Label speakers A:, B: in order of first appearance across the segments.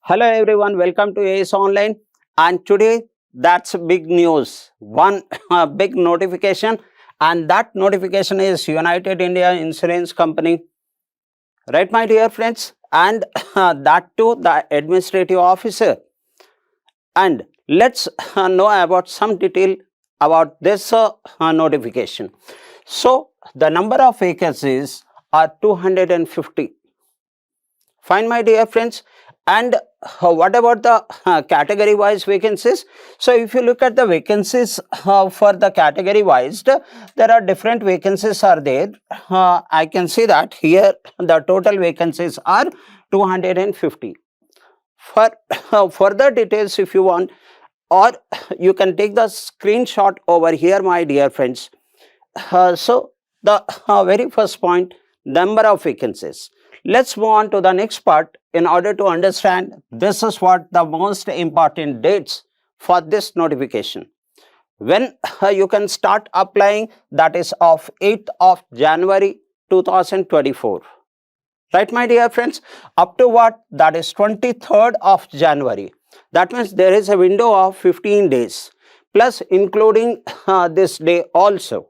A: Hello everyone, welcome to AS Online. And today that's big news. One big notification, and that notification is United India Insurance Company. Right, my dear friends? And that too, the administrative officer. And let's know about some detail about this notification. So, the number of vacancies are 250. Fine, my dear friends. And what about the category wise vacancies? So, if you look at the vacancies for the category wise, there are different vacancies are there. I can see that here the total vacancies are 250. For further details, if you want, or you can take the screenshot over here, my dear friends. So, the very first point, number of vacancies. Let's move on to the next part. In order to understand, this is what the most important dates for this notification. When you can start applying, that is of 8th of January 2024. Right, my dear friends, up to what? That is 23rd of January. That means there is a window of 15 days, plus including this day also.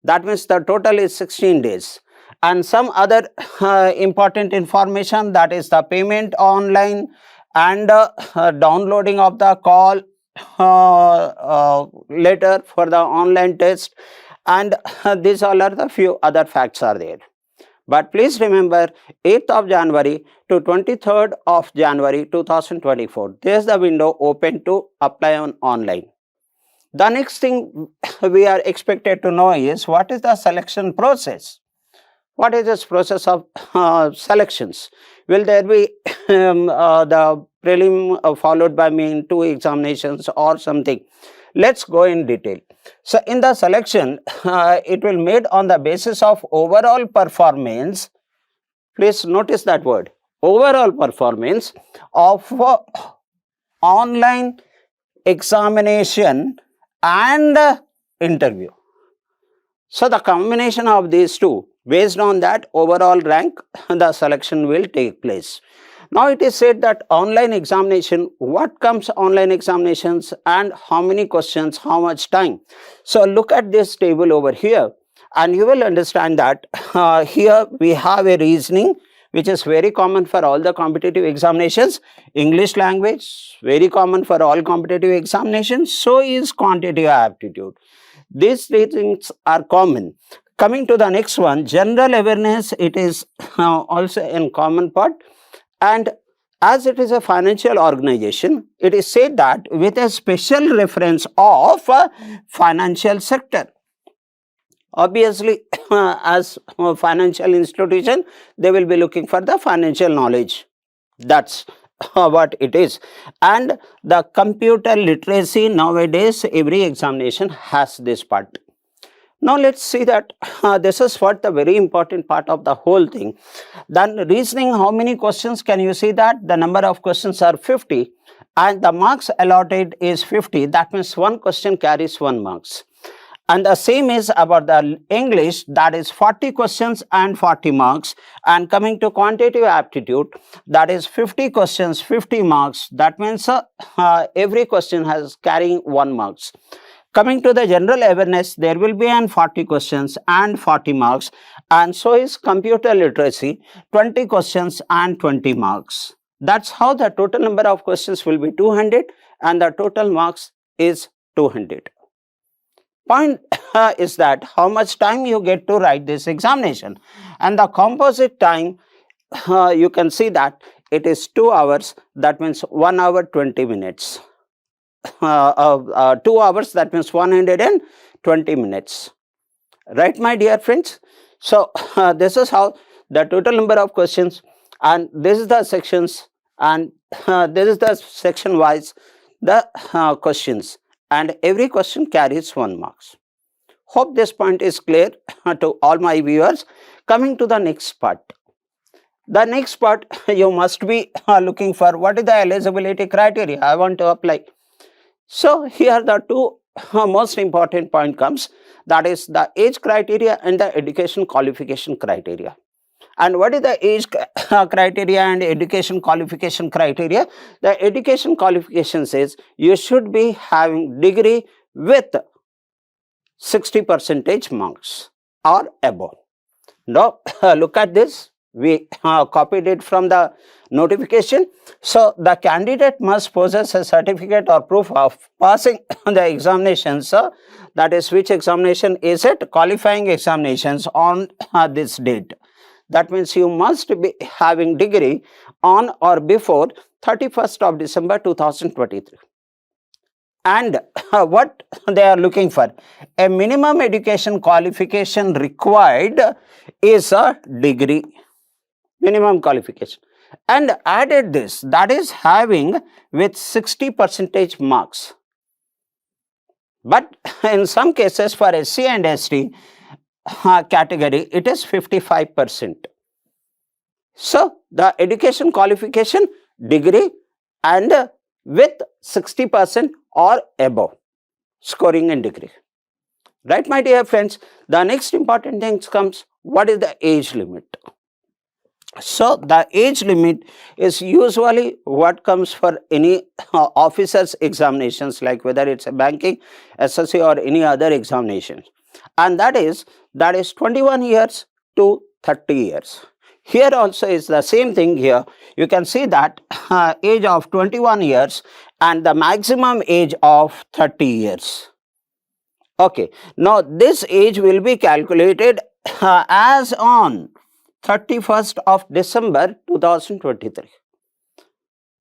A: That means the total is 16 days. And some other important information, that is the payment online and downloading of the call letter for the online test, and these all are the few other facts are there. But please remember, 8th of January to 23rd of January 2024, there is the window open to apply on online. The next thing we are expected to know is, what is the selection process? What is this process of selections? Will there be the prelim followed by main, 2 examinations or something? Let's go in detail. So, in the selection, it will made on the basis of overall performance. Please notice that word, overall performance of online examination and interview. So, the combination of these two, based on that overall rank, the selection will take place. Now, it is said that online examination, what comes online examinations and how many questions, how much time. So, look at this table over here and you will understand that here we have a reasoning which is very common for all the competitive examinations. English language, very common for all competitive examinations. So is quantitative aptitude. These three things are common. Coming to the next one, general awareness, it is also in common part. And as it is a financial organization, it is said that with a special reference of financial sector. Obviously, as a financial institution, they will be looking for the financial knowledge. That's what it is. And the computer literacy, nowadays every examination has this part. Now, let's see that this is what the very important part of the whole thing. Then reasoning, how many questions can you see that? The number of questions are 50 and the marks allotted is 50. That means one question carries 1 marks. And the same is about the English, that is 40 questions and 40 marks. And coming to quantitative aptitude, that is 50 questions, 50 marks. That means every question has carrying 1 marks. Coming to the general awareness, there will be an 40 questions and 40 marks. And so is computer literacy, 20 questions and 20 marks. That's how the total number of questions will be 200 and the total marks is 200. Point is that how much time you get to write this examination, and the composite time you can see that it is 2 hours, that means 1 hour 20 minutes. 2 hours, that means 120 minutes. Right, my dear friends? So, this is how the total number of questions, and this is the sections, and this is the section wise the questions, and every question carries 1 marks. Hope this point is clear to all my viewers. Coming to the next part. The next part, you must be looking for what is the eligibility criteria I want to apply. So, here the two most important point comes, that is the age criteria and the education qualification criteria. And what is the age criteria and education qualification criteria? The education qualification says you should be having degree with 60% marks or above. Now, look at this. We copied it from the notification. So, the candidate must possess a certificate or proof of passing the examinations. That is, which examination is it? Qualifying examinations on this date. That means you must be having degree on or before 31st of December 2023. And what they are looking for? A minimum education qualification required is a degree, minimum qualification. And added this, that is having with 60% marks. But in some cases for SC and ST category, it is 55%. So, the education qualification, degree and with 60% or above scoring in degree. Right, my dear friends? The next important thing comes, what is the age limit? So, the age limit is usually what comes for any officers examinations, like whether it's a banking, SSC or any other examination. And that is 21 years to 30 years. Here also is the same thing here. You can see that age of 21 years and the maximum age of 30 years. Okay. Now, this age will be calculated as on 31st of December 2023.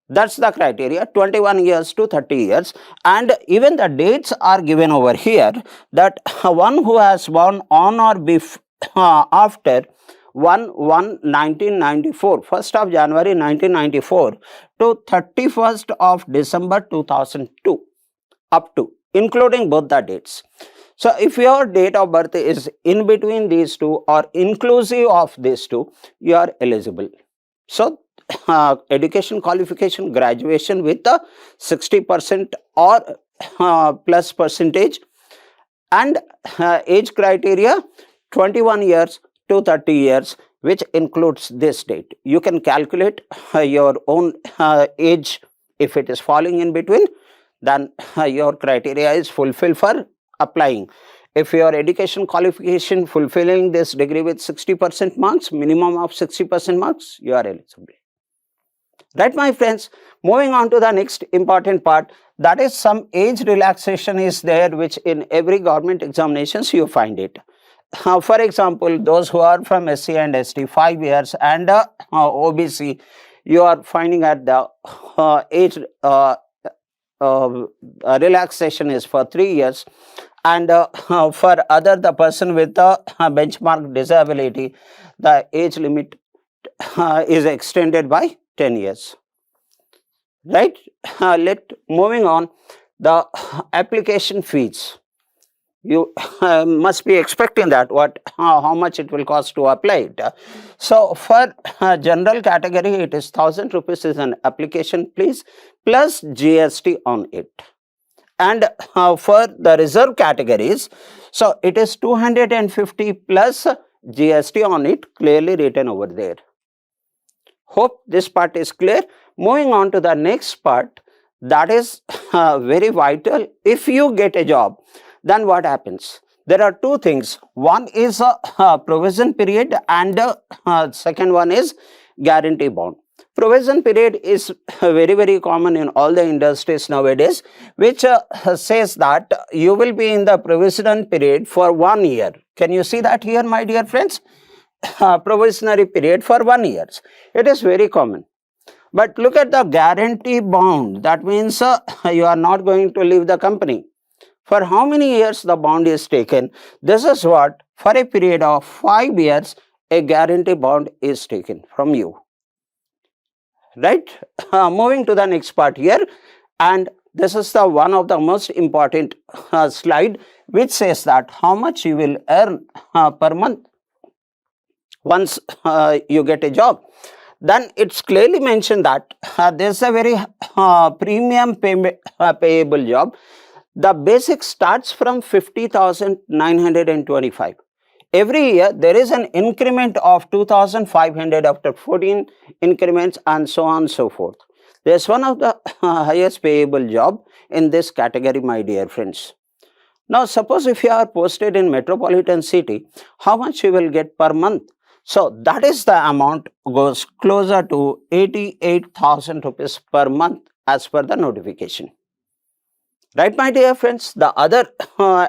A: That's the criteria, 21 years to 30 years. And even the dates are given over here, that one who has born on or before after 1/1/1994, 1st of January 1994 to 31st of December 2002, up to, including both the dates. So, if your date of birth is in between these two or inclusive of these two, you are eligible. So, education qualification, graduation with the 60% or plus percentage, and age criteria 21 years to 30 years, which includes this date. You can calculate your own age. If it is falling in between, then your criteria is fulfilled for applying. If your education qualification fulfilling this degree with 60% marks, minimum of 60% marks, you are eligible. Right, my friends? Moving on to the next important part, that is some age relaxation is there, which in every government examinations you find it. For example, those who are from SC and ST, 5 years, and OBC, you are finding at the age relaxation is for 3 years, and for other, the person with the benchmark disability, the age limit is extended by 10 years. Right? Moving on, the application fees. You must be expecting that how much it will cost to apply it. So, for general category, it is 1000 rupees is an application fees plus GST on it. And for the reserve categories, so it is 250 plus GST on it, clearly written over there. Hope this part is clear. Moving on to the next part, that is very vital. If you get a job, then what happens? There are two things. One is a provision period, and second one is guarantee bond. Provision period is very common in all the industries nowadays, which says that you will be in the provisional period for 1 year. Can you see that here, my dear friends? Provisionary period for 1 year. It is very common. But look at the guarantee bond. That means you are not going to leave the company. For how many years the bond is taken? This is what, for a period of 5 years, a guarantee bond is taken from you. Right? Moving to the next part here, and this is the one of the most important slide, which says that how much you will earn per month once you get a job. Then it's clearly mentioned that there's a very premium payable job. The basic starts from 50,925. every year there is an increment of 2500 after 14 increments and so on and so forth. This is one of the highest payable job in this category, my dear friends. Now, suppose if you are posted in metropolitan city, how much you will get per month? So, that is the amount goes closer to 88,000 rupees per month as per the notification. Right, my dear friends, the other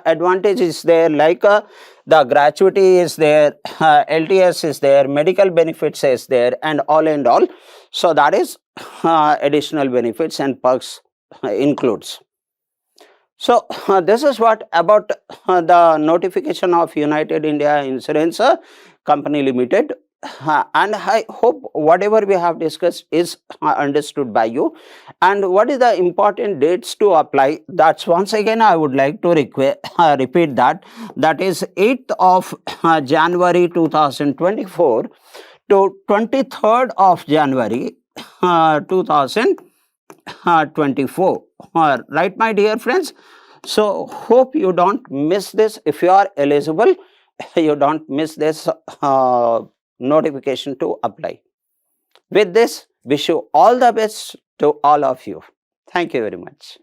A: advantage is there, like the gratuity is there, LTS is there, medical benefits is there, and all and all. So, that is additional benefits and perks includes. So, this is what about the notification of United India Insurance Company Limited. And I hope whatever we have discussed is understood by you. And what is the important dates to apply? That's once again I would like to repeat that. That is 8th of January 2024 to 23rd of January 2024. Right, my dear friends? So, hope you don't miss this. If you are eligible, you don't miss this notification to apply. With this, wish you all the best to all of you. Thank you very much.